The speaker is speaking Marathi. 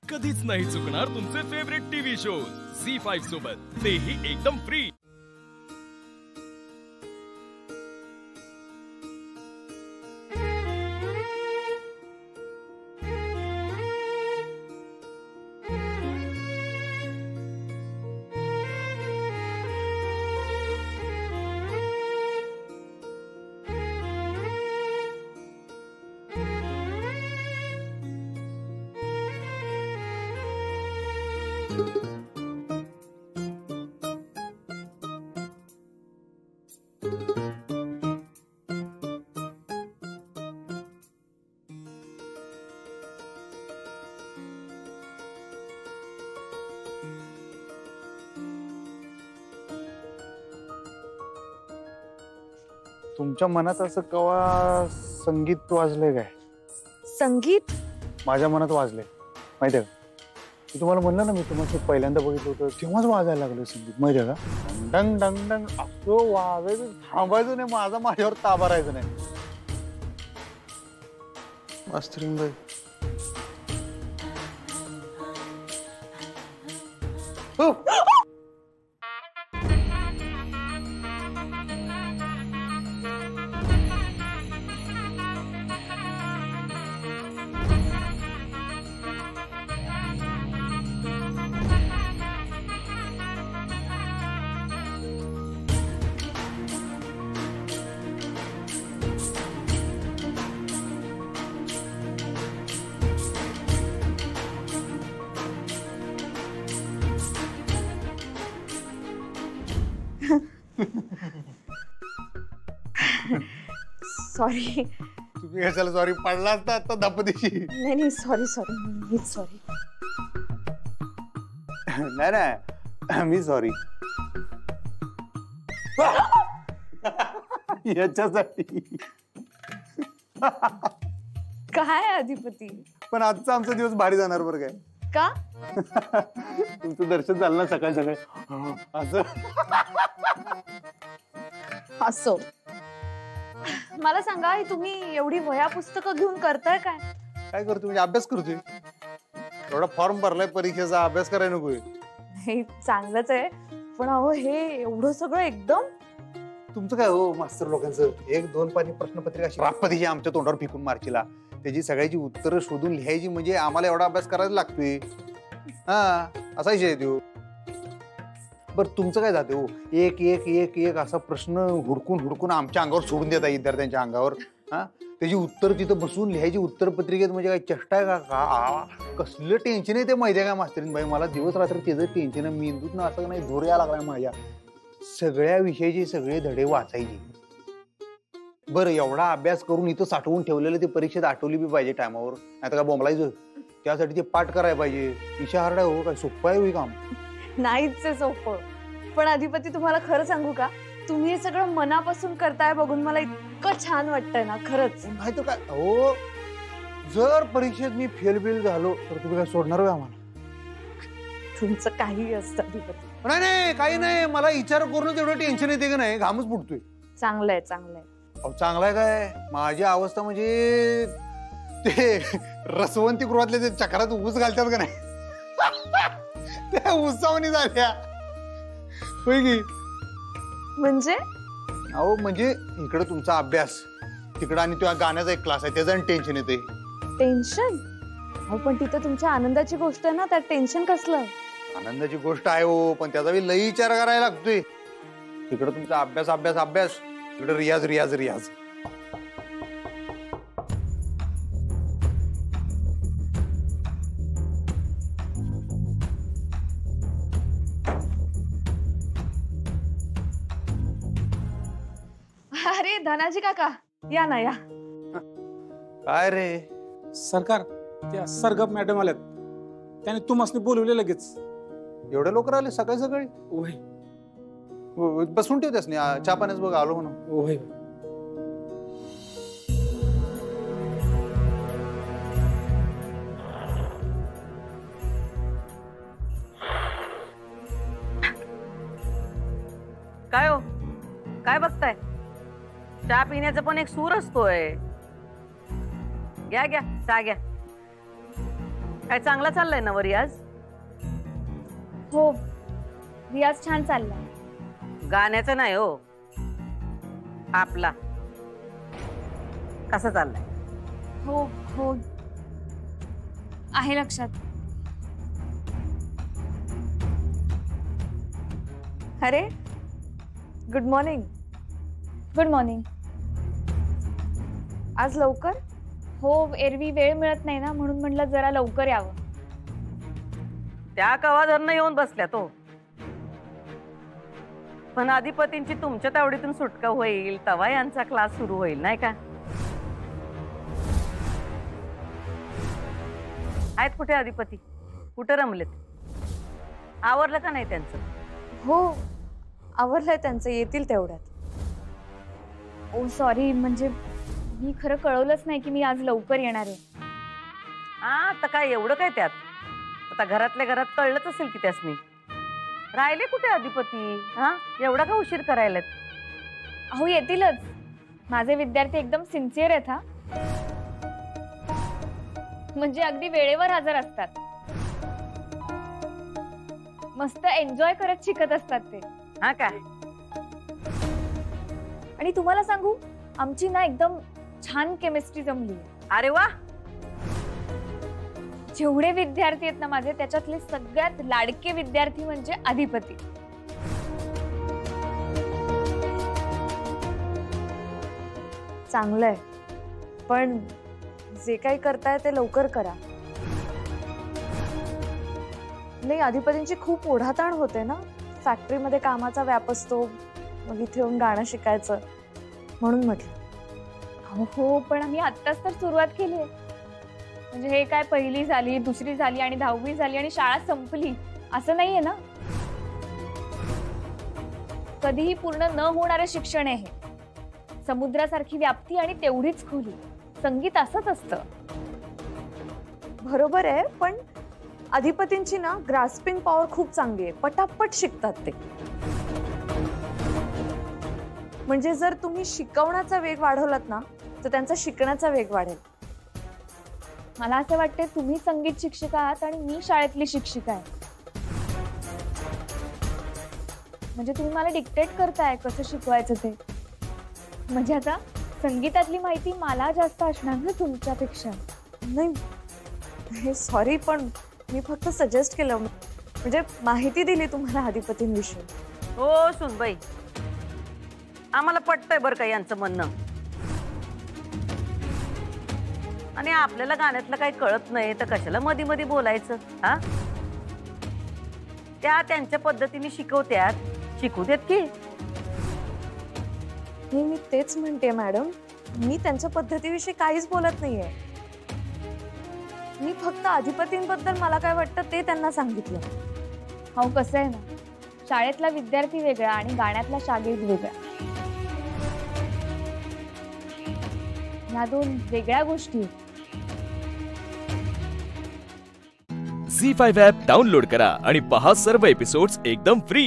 कधीच नाही चुकणार तुमचे फेवरेट टीव्ही शोज झी5 सोबत, तेही एकदम फ्री। तुमच्या मनात असं कवा संगीत वाजले काय? संगीत माझ्या मनात वाजले माहितीये का? मी तुम्हाला म्हणलं ना, मी तुम्हाला पहिल्यांदा बघितलं होतं तेव्हाच वाजायला लागलं संगीत, माहितीये का? डंग डंग डंग असं वाजायचं, थांबायचं नाही, माझा माझ्यावर ताबा राहायचं नाही। मास्तरीन बाई सॉरी। तुम्ही कशाला सॉरी? पडला असता आता दपदिशी। नाही नाही, सॉरी सॉरी, मीच सॉरी। नाही नाही, मी सॉरी याच्यासाठी। काय अधिपती? पण आजचा आमचा दिवस भारी जाणार बरं काय? का? तुमचं दर्शन झालं ना सकाळी सकाळी असं। असो, मला सांगा, तुम्ही एवढी वह्या पुस्तकं घेऊन करताय काय? काय करतो म्हणजे? अभ्यास करतोय। एवढा फॉर्म भरलाय परीक्षेचा, अभ्यास करायला नकोय? हे चांगलंच आहे, पण अहो हे एवढं सगळं एकदम। तुमचं काय हो मास्तर लोकांचं, एक दोन पानी प्रश्नपत्रिका श्रापतीची आमच्या तोंडावर फेकून मारशीला, त्याची सगळ्याची उत्तरं शोधून लिहायची, म्हणजे आम्हाला एवढा अभ्यास करायला लागतोय। हा, असा विषय देऊ। बर तुमचं काय जाते हो, एक एक एक एक असा प्रश्न हुडकून हुडकून आमच्या अंगावर सोडून देता विद्यार्थ्यांच्या अंगावर। हा, त्याची उत्तर तिथं बसून लिहायची उत्तर पत्रिकेत, म्हणजे काय चेष्टा आहे का? कसलं टेन्शन आहे ते माहिती आहे का मास्तरीन बाई? मला दिवस रात्र त्याचं टेन्शन आहे, मेंदूत ना असं नाही धोर यायला लागलाय माझ्या। सगळ्या विषयाचे सगळे धडे वाचायचे। बरं एवढा अभ्यास करून इथं साठवून ठेवलेलं ते परीक्षेत आठवली बी पाहिजे टायमावर, नाही तर काय बोंबलायचं? त्यासाठी ते पाठ करायला पाहिजे। इशा हार्ड आहे हो, काय सोपं आहे काम? नाहीच आहे सोपं। पण अधिपती तुम्हाला खरं सांगू का, तुम्ही हे सगळं मनापासून करताय बघून मला इतकं छान वाटतंय ना, खरंच। नाही तर काय हो, जर परीक्षेत मी फेल बिल झालो तर तुम्ही काय सोडणार हो आम्हाला? तुमचं काही असतं अधिपती। नाही नाही, काही नाही, मला विचार करूनच एवढं टेन्शन येते का नाही, घामच फुटतोय। चांगलंय चांगलंय। अहो चांगलाय काय? माझी अवस्था म्हणजे ते रसवंती गृहातले ते चक्रात ऊस घालतात का नाही, त्या ऊसावणी झाल्या होय की? म्हणजे? अहो म्हणजे इकडे तुमचा अभ्यास, तिकडे आणि तुझ्या गाण्याचा एक क्लास आहे, त्याचं टेन्शन येते। टेन्शन? अहो पण तिथं तुमच्या आनंदाची गोष्ट आहे ना, त्यात टेन्शन कसलं? आनंदाची गोष्ट आहे हो, पण त्याचा बी लई विचार करायला लागतोय। तिकडे तुमचा अभ्यास अभ्यास अभ्यास, तिकडे रियाज रियाज रियाज। अरे धनाजी काका, या ना या। काय रे? सरकार, त्या सरगप मॅडम आल्यात, त्याने तुम्हाला बोलवले लगेच। एवढे लोक आले सकाळी सकाळी? ओय बसून ठेव त्यासनी, चहा पाण्याच बघ आलो म्हणून। ओय काय हो, काय बघताय? चहा पिण्याचा पण एक सूर असतोय। घ्या घ्या चहा घ्या। काय चांगला चाललाय ना रियाज? हो, रियाज छान चाललाय. गाण्याचं नाही हो, आपला कसा चाललाय? हो हो, आहे लक्षात. अरे, गुड मॉर्निंग. Good morning. आज लवकर? हो, एरवी वेळ मिळत नाही ना, म्हणून म्हटलं जरा लवकर यावं. त्या कवाधरनं येऊन बसल्या तो. पण अधिपतींची तुमच्या तावडीतून सुटका होईल तवा यांचा क्लास सुरू होईल नाही का? आहेत कुठे अधिपती? कुठे रमलेत? आवरलं का नाही त्यांचं? हो, आवरलंय त्यांचं, येतील तेवढ्यात. ओ सॉरी, म्हणजे मी खरं कळवलंच नाही की मी आज लवकर येणार आहे. हा, आता काय एवढं काय त्यात? आता घरातल्या घरात कळलंच असेल की त्यासनी. राहिले कुठे अधिपती? हा, एवढा का उशीर करायलात? अहो येतीलच, माझे विद्यार्थी एकदम सिन्सिअर आहेत. हा, म्हणजे अगदी वेळेवर हजर असतात. मस्त एन्जॉय करत शिकत असतात ते. हा काय? आणि तुम्हाला सांगू, आमची ना एकदम छान केमिस्ट्री जमली. अरे वा. जेवढे विद्यार्थी आहेत ना माझे, त्याच्यातले सगळ्यात लाडके विद्यार्थी म्हणजे अधिपती. चांगलंय, पण जे काही करताय ते लवकर करा. नाही, अधिपतींची खूप ओढाताण होते ना, फॅक्टरीमध्ये कामाचा व्याप असतो, मग इथे येऊन गाणं शिकायचं, म्हणून म्हटलं. हो, पण आम्ही आत्ताच तर सुरुवात केली आहे. म्हणजे हे काय पहिली झाली, दुसरी झाली आणि 10वी झाली आणि शाळा संपली असं नाहीये ना. कधीही पूर्ण न होणारे शिक्षण आहे हे. समुद्रासारखी व्याप्ती आणि तेवढीच खोली. संगीत असंच असतं. बरोबर आहे, पण अधिपतींची ना ग्रास्पिंग पॉवर खूप चांगली आहे. पटापट शिकतात ते. म्हणजे जर तुम्ही शिकवण्याचा वेग वाढवलात ना, तर त्यांचा शिकण्याचा वेग वाढेल. मला असं वाटतं तुम्ही संगीत शिक्षिका आहात आणि मी शाळेतली शिक्षिका आहे. म्हणजे तुम्ही मला डिक्टेट करताय कसं शिकवायचं ते. म्हणजे आता संगीतातली माहिती मला जास्त असणार ना तुमच्यापेक्षा. नाही सॉरी, पण मी फक्त सजेस्ट केलं, म्हणजे माहिती दिली तुम्हाला अधिपतींविषयी. हो सुनबाई, आम्हाला पटतंय बरं का यांचं म्हणणं. आणि आपल्याला गाण्यातलं काही कळत नाही तर कशाला मध्ये मध्ये बोलायचं? हा, त्या त्यांच्या पद्धतीने शिकवत्यात, शिकू देत की. मी तेच म्हणते मॅडम, मी त्यांच्या पद्धतीविषयी काहीच बोलत नाहीये. मी फक्त अधिपतींबद्दल मला काय वाटतं ते त्यांना सांगितलं. हो, कसं आहे ना, शाळेतला विद्यार्थी वेगळा आणि गाण्यातला शागिर्द वेगळा. या दोन वेगळ्या गोष्टी आहेत. झी5 ॲप डाउनलोड करा आणि पहा सर्व एपिसोड्स एकदम फ्री.